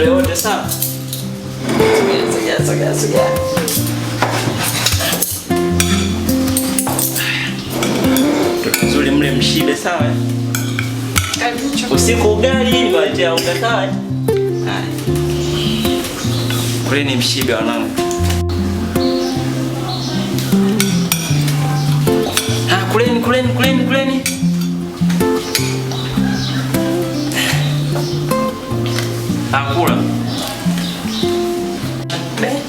mle wote sawa? Sogea. Nzuri mle mshibe sawa? Usiku ugali niwaletea unga sawa? Kule ni mshibe wanangu. Kuleni. Kula.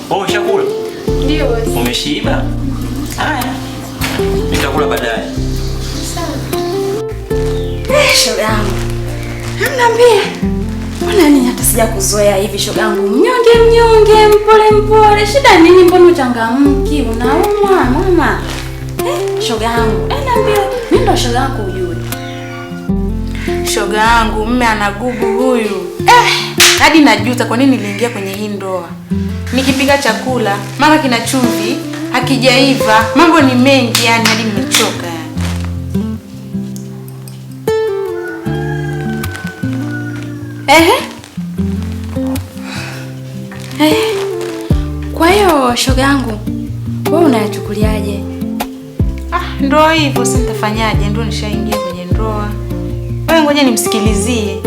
Oh, shakula? Ndio boss. Umeshiba? Haya. Nitakula baadaye. Sawa. Shoga yangu. Hamniambie. Mbona nini hata sija kuzoea hivi shoga yangu? Mnyonge, mpole. Shida nini mbona uchangamki? Unaumwa mama? Shoga yangu. Niambie, mimi ndo shoga yako ujue. Shoga yangu, mume anagubu huyu. Hadi najuta kwa nini niliingia kwenye hii ndoa. Nikipika chakula, mara kina chumvi, hakijaiva, mambo ni mengi yani hadi nimechoka yani. Kwa hiyo shoga yangu, wewe unayachukuliaje? Ndoa hivyo si nitafanyaje? Ndio nishaingia kwenye ndoa. Wewe ngoja nimsikilizie.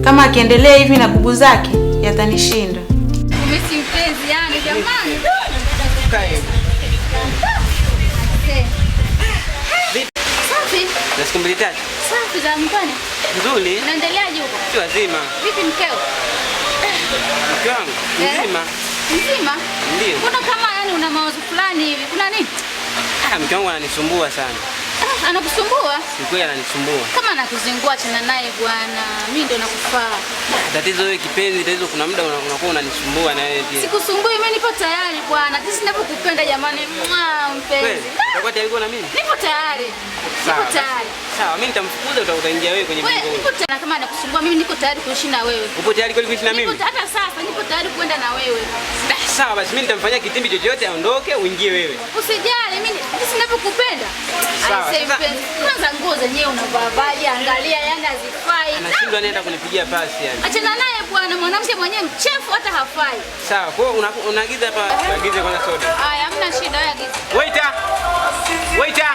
Kama akiendelea hivi na bubu zake yatanishinda. Umesi mpenzi yani jamani. Kae. Safi. Na siku mbili tatu. Safi za mkani. Nzuri. Unaendeleaje huko? Si wazima. Vipi mkeo? Mke wangu mzima. Mzima? Ndio. Mbona kama yani una mawazo fulani hivi? Kuna nini? Mke wangu ananisumbua sana. Anakusumbua? Ni kweli ananisumbua. Kama anakuzingua achana naye bwana. Mimi ndio nakufaa. Tatizo wewe kipenzi, tatizo kuna muda unakuwa unanisumbua na wewe pia. Sikusumbui, mimi nipo tayari bwana. Jinsi ninapokupenda jamani. Mpenzi. Utakuwa tayari kwa na mimi? Nipo tayari. Nipo tayari. Sawa, mimi nitamfukuza utaingia wewe kwenye mgongo. Nipo tayari kama anakusumbua mimi niko tayari kuishi na wewe. Upo tayari kweli kuishi na mimi? Nipo hata sasa nipo tayari kwenda na wewe. Sawa basi mimi nitamfanyia kitimbi chochote aondoke uingie wewe. Usijali mimi jinsi ninapokupenda. Sawa. Kwanza nguo zenyewe unavaa, angalia yani hazifai. Anashindwa nenda kunipigia pasi yani. Achana naye bwana, mwanamke mwenyewe mchafu hata hafai. Sawa, kwa hiyo unaagiza hapa, agize kwanza soda. Haya, hamna shida, wewe agiza. Waiter.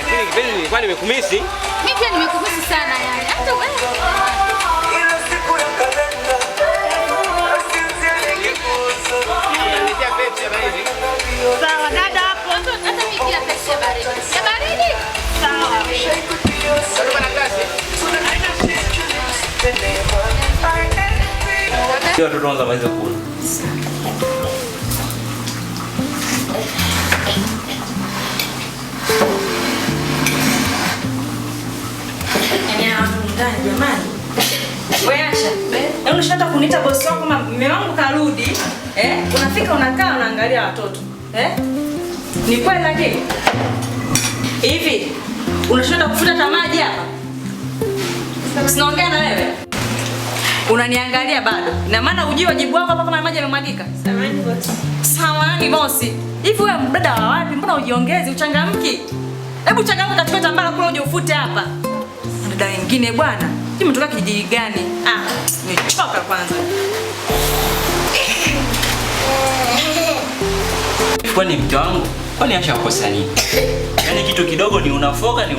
Lakini kipenzi nilikuwa nimekumisi. Mimi pia nimekumisi sana yani. Hata wewe. Unaniletea Pepsi hapa hivi. Sawa dada hapo. Hata mimi pia Pepsi ya baridi. Ya baridi? Sawa. Karibu na kasi. Ndio watoto wanza waweze kula. Jamani. Wewe Asha, unashata kuniita bosi wako kama mume wangu karudi, unafika unakaa unaangalia watoto. Ni kweli lakini. Hivi unashata kufuta tamaji hapa? Sinaongea na wewe. Unaniangalia bado. Ina maana ujui wajibu wako hapa kama maji yamemwagika? Samahani bosi. Samahani bosi. Hivi wewe mbada wa wapi? Mbona ujiongezi uchangamki? Hebu changamka katika tambara kule uje ufute hapa. Dada wengine bwana. Hivi mtoka kijiji gani? Nimechoka kwanza. Kwani mke wangu? Kwani Asha kosa nini? Yaani kitu kidogo ni unafoka yani.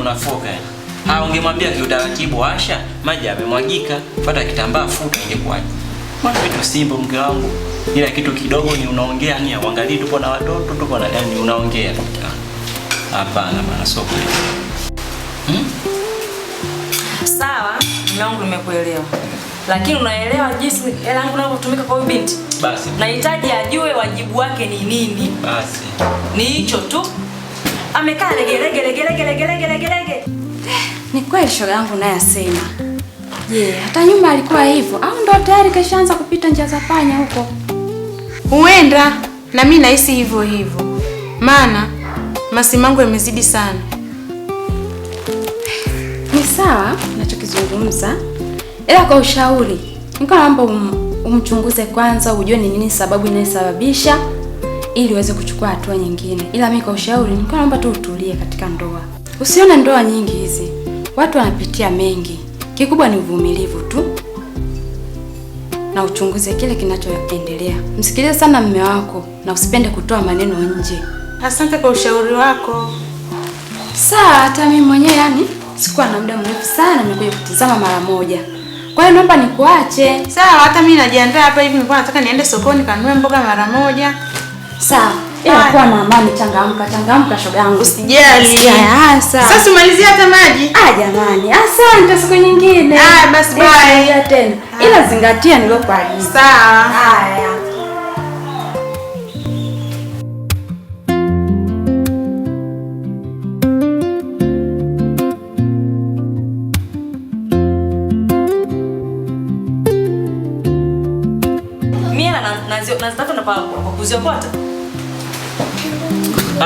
Ungemwambia kiutaratibu Asha, maji yamemwagika, fuata kitambaa futa ingekwaje? Mbona vitu simple mke wangu? Ila kitu kidogo ni unaongea ni uangalie tupo na watoto, tupo na yani unaongea tu. Hapana bana sio kweli. Sawa, mume wangu nimekuelewa. Lakini unaelewa jinsi hela yangu inavyotumika kwa huyu binti? Basi. Nahitaji ajue wajibu wake ni nini. Basi. Ni hicho tu. Amekaa lege. Ni kweli shoga yangu naye asema. Hata nyuma alikuwa hivyo au ndo tayari kashaanza kupita njia za panya huko? Huenda na mimi nahisi hivyo. Maana masimangu yamezidi sana. Ni sawa ninachokizungumza. Ila kwa ushauri, niko naomba umchunguze kwanza ujue ni nini sababu inayosababisha ili uweze kuchukua hatua nyingine. Ila mimi kwa ushauri, niko naomba tu utulie katika ndoa. Usione ndoa nyingi hizi. Watu wanapitia mengi. Kikubwa ni uvumilivu tu. na uchunguze kile kinachoendelea. Msikilize sana mume wako na usipende kutoa maneno nje. Asante kwa ushauri wako. Sawa, hata mimi mwenyewe yani sikuwa na muda mrefu sana nimekuja kutizama mara moja. Kwa hiyo naomba nikuache. Sawa, hata mimi najiandaa hapa hivi, nilikuwa nataka niende sokoni kanunue mboga mara moja. Sawa. Ila kuwa na amani, changamka shoga yangu. Usijali. Sawa. Sasa umalizie hata maji. Jamani, asante, siku nyingine. Basi bye. Tena. Ila zingatia nilokuagiza. Sawa. Haya. Nazitafuta kwa kuziokota.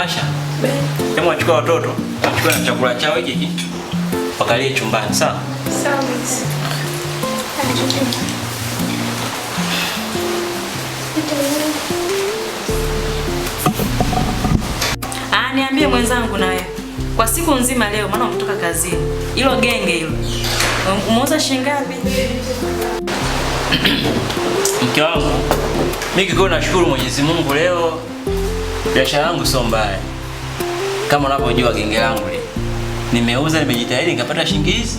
Asha, hebu achukua watoto, achukue na chakula chao hiki. Wakalie chumbani, sawa? Sawa. Niambie mwenzangu na wewe. Kwa siku nzima leo maana umetoka kazini. Hilo genge hilo. Umeuza shilingi ngapi? Mke wangu, mimi kiko nashukuru Mwenyezi Mungu leo biashara yangu sio mbaya. Kama unavyojua genge langu lile. Nimeuza, nimejitahidi nikapata shilingi hizi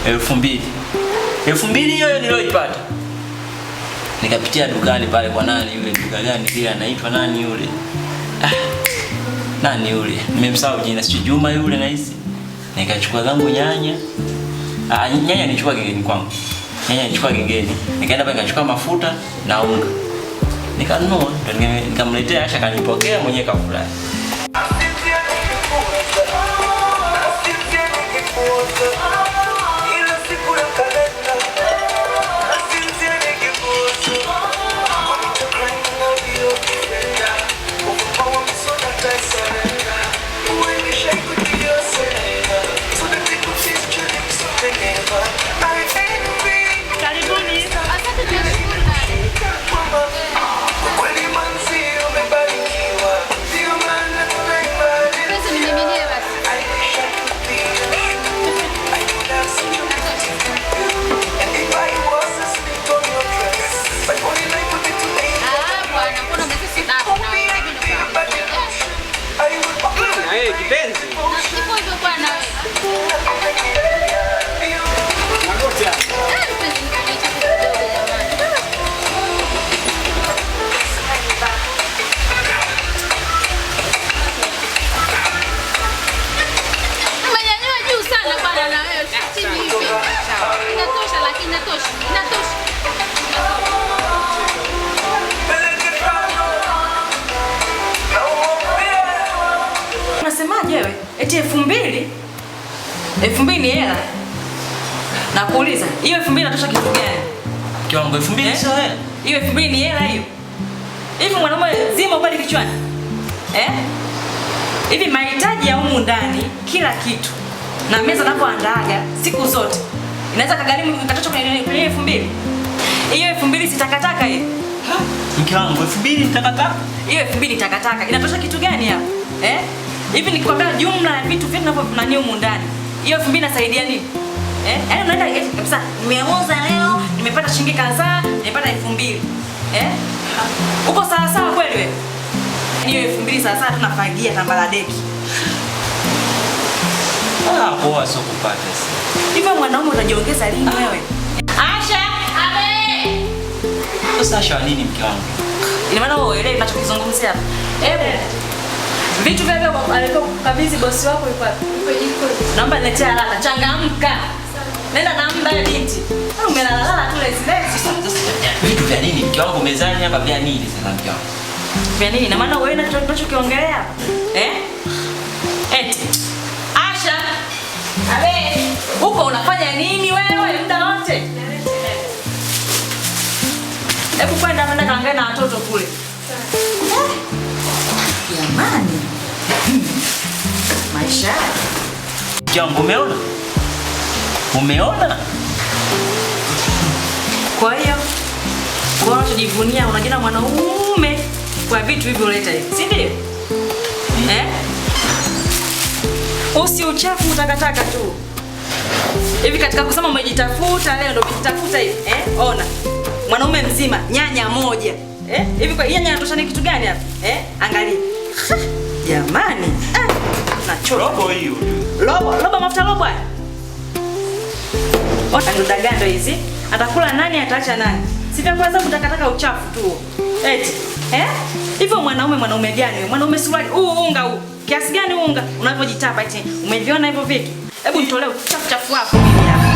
2000. 2000 hiyo nilioipata. Nikapitia dukani pale kwa nani yule, duka gani kile anaitwa nani yule? Nani yule? Nimemsahau jina, si Juma yule na hizi. Nikachukua zangu nyanya. Nyanya nichukua gengeni kwangu. Nyanya nichukua gengeni. Nikaenda pale nikachukua mafuta na unga. Nikanunua, nikamletea Asha, kanipokea mwenyewe kafurahi. Unasemaje wewe? Eti 2000? 2000 ni hela. Nakuuliza, hiyo 2000 inatosha kitu gani? Kiwango 2000 sio hela. Hiyo 2000 ni hela hiyo. Hivi mwanamume zima ubali kichwani? Hivi mahitaji ya humu ndani kila kitu. Na meza napoandaaga siku zote. Inaweza kagharimu mkatoto kwenye 2000. Hiyo 2000 si takataka hiyo. Mke wangu 2000 ni takataka? Hiyo 2000 ni takataka. Inatosha kitu gani hapa? Hivi nikikwambia jumla ya vitu vyote tunavyo humu ndani. Hiyo 2000 inasaidia nini? Yaani unaenda kabisa, nimeuza leo, nimepata shilingi kadhaa, nimepata 2000. Uko sawa sawa kweli wewe? Hiyo 2000 sawa tunafagia tambala deki. Poa sio kupata sasa. Hivyo mwanaume unajiongeza lini wewe? Asha, abe. Sasa Asha nini mke wangu? Ina maana wewe uelewi ninachokizungumzia hapa. Vitu vyako alikokabidhi bosi wako yuko wapi? Naomba niletee haraka, changamka. Nenda na muda ya binti. Umelala tu lezi. Vitu vya nini mke wangu mezani hapa, vya nini sasa mke wangu? Vya nini? Na maana wewe unachokiongelea hapa? Eti. Asha. Abe. Huko unafanya nini wewe muda wote? Hebu kwenda kaangalia na watoto kule. Jamani. Maisha. Jambo umeona? Umeona? Kwa hiyo unachojivunia unajiona mwanaume kwa vitu hivyo uleta hivi, si ndio? Usi uchafu utakataka tu. Hivi katika kusema umejitafuta leo ndio umejitafuta hivi, ona. mwanaume mzima nyanya moja. Hivi kwa nyanya inatosha ni kitu gani hapa? Angalia. Jamani. Nachoka. Robo hiyo. Robo mafuta robo haya. Ota ndagando hizi. Atakula nani ataacha nani? Sivyo kwanza mtakataka uchafu tu. Eti. Hivyo mwanaume gani wewe? Mwanaume suruali unga huu. Kiasi gani unga? Unavyojitapa eti. Umeviona hivyo vitu? Hebu nitolee uchafu wako mimi hapa.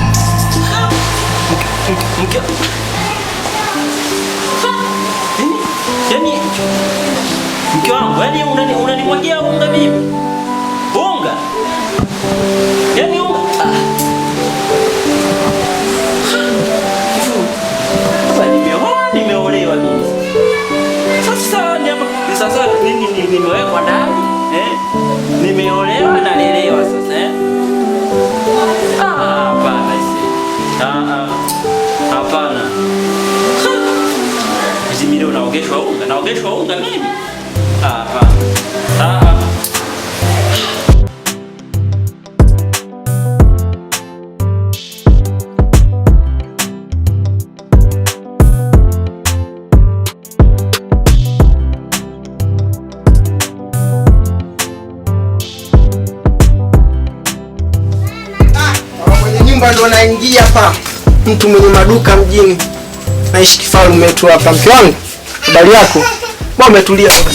Yaani mke wangu, yaani unanimwagia unga mimi? Unga? Yaani unga? Nimeolewa mimi. Sasa nimewekwa ndani, nimeolewa na lelewa sasa, hapana hapana. Hizi mimi naogeshwa unga mimi? Hapana. Ndo naingia hapa mtu mwenye maduka mjini. Naishi kifalme wetu hapa. Mke wangu, habari yako? Mbona umetulia hapa?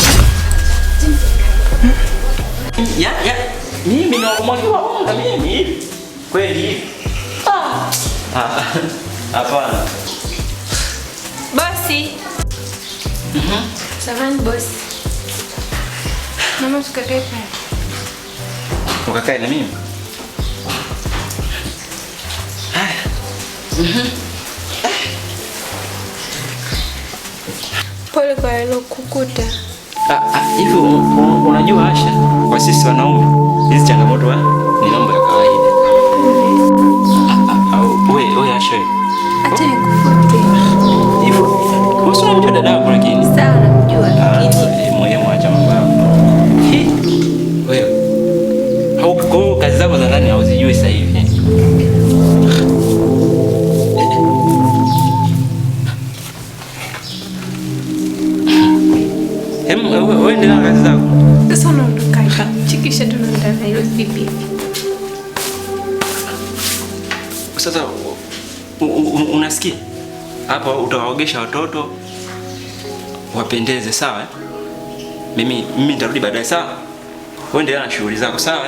Mimi naomwagiwa unga mimi. Kweli? Hapana. Bosi. Samahani bosi. Mama tukakae pale. Ukakae na mimi? Pole kwa hilo kukuta. Hivi unajua Asha, kwa sisi wanaume hizi changamoto ni mambo ya kawaida. Wewe Asha. Acha nikufute. Hivi wewe unamjua dadako lakini? Sawa namjua lakini. Muhimu acha mambo yako. Wewe. Hauko kazi zako za ndani hauzijui sasa hivi. Wewe ndio kazi zako. Sasa unaondoka hapa. Chikisha tunaenda na hiyo vipi? Sasa unasikia? Hapa utawaogesha watoto wapendeze, sawa? Mimi nitarudi baadaye, sawa? Wewe endelea na shughuli zako, sawa?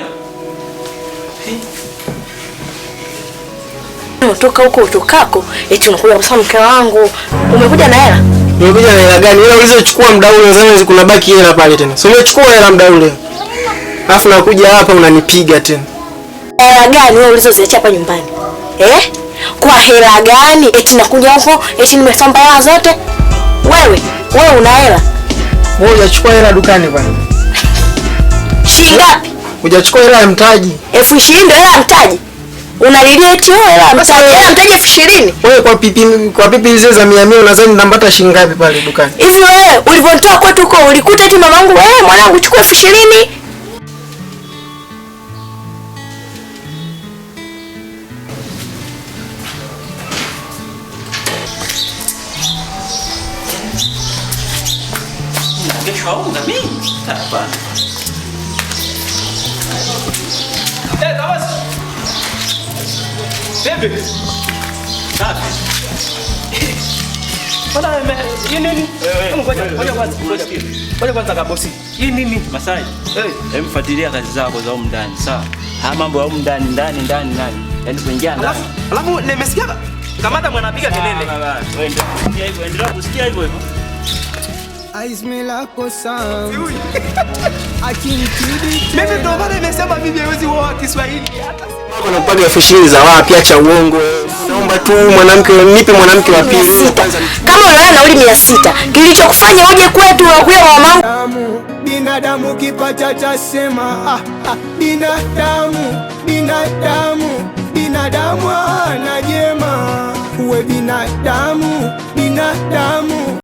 Unatoka huko utokako, eti unakuja kusema mke wangu. Umekuja na hela? Nimekuja na hela gani? Hela ulizochukua muda ule nadhani kuna baki hela pale tena. So umechukua hela muda ule. Alafu nakuja hapa unanipiga tena. Hela gani wewe ulizoziacha hapa nyumbani? Kwa hela gani? Eti nakuja huko, eti nimesamba hela zote? Wewe una hela? Wewe hujachukua hela dukani bwana. Shilingi ngapi? Hujachukua hela ya mtaji. 20,000 ndio hela ya mtaji. Unalilia eti hela ya mtaji. Hela mtaji 20,000. Wewe kwa pipi zile za 100 unadhani nitapata shilingi ngapi pale dukani? Hivi wewe ulipotoa kwetu huko ulikuta eti mamangu mwanangu chukua 20,000? Unga mimi? Hapana. Kabasi. Bebe. Safi. Bwana hii nini? Ngoja kwanza kabosi. Hii nini? Masai. Mfuatilia kazi zako za huko ndani, sawa? Mambo ya huko ndani. Yaani kuingia ndani. Alafu nimesikia kamata mwanapiga kelele. Wewe ndio endelea kusikia hivyo. Aisme lako sana. Mimi ndo maana nimesema mimi hawezi kuoa Kiswahili. Kuna mpaka 20,000 za wapi? Acha uongo. Naomba tu mwanamke, nipe mwanamke wa pili. Kama unaona nauli 600, kilichokufanya uje kwetu unakuja kwa mamangu. Binadamu kipacha cha sema binadamu ana jema. Uwe binadamu